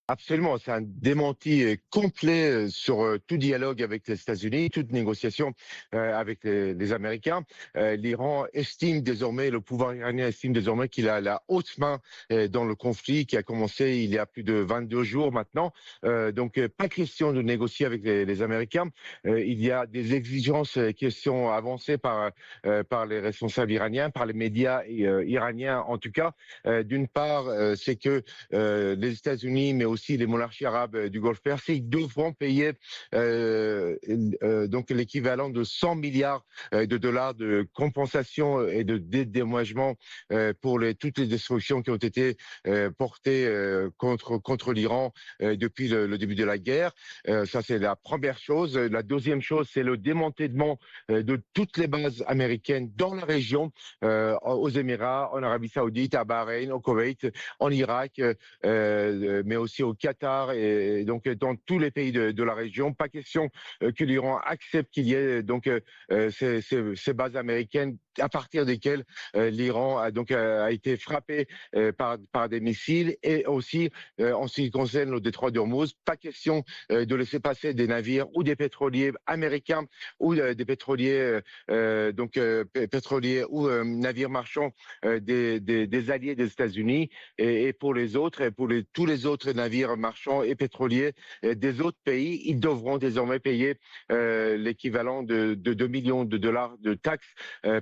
Absolument, c'est un démenti complet sur tout dialogue avec les États-Unis, toute négociation avec les Américains. L'Iran estime désormais, le pouvoir iranien estime désormais qu'il a la haute main dans le conflit qui a commencé il y a plus de 22 jours maintenant. Donc, pas question de négocier avec les Américains. Il y a des exigences qui sont avancées par les responsables iraniens, par les médias iraniens en tout cas. D'une part, c'est que les États-Unis, mais aussi les monarchies arabes du Golfe Persique, devront payer donc l'équivalent de 100 milliards de dollars de compensation et de dédommagement pour toutes les destructions qui ont été portées contre l'Iran depuis le début de la guerre. Ça, c'est la première chose. La deuxième chose, c'est le démantèlement de toutes les bases américaines dans la région, aux Émirats, en Arabie Saoudite, à Bahreïn, au Koweït, en Irak, mais aussi au Qatar et donc dans tous les pays de la région. Pas question que l'Iran accepte qu'il y ait donc ces bases américaines à partir desquelles l'Iran a été frappé par des missiles et aussi en ce qui concerne le détroit d'Ormuz, pas question de laisser passer des navires ou des pétroliers américains ou des pétroliers pétroliers ou navires marchands des alliés des États-Unis et pour les autres et pour tous les autres navires marchands et pétroliers des autres pays, ils devront désormais payer l'équivalent de 2 millions de dollars de taxes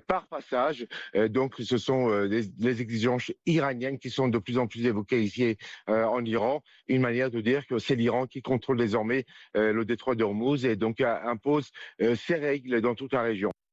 par passage. Donc, ce sont les exigences iraniennes qui sont de plus en plus évoquées ici en Iran. Une manière de dire que c'est l'Iran qui contrôle désormais le détroit d'Ormuz et donc impose ses règles dans toute la région.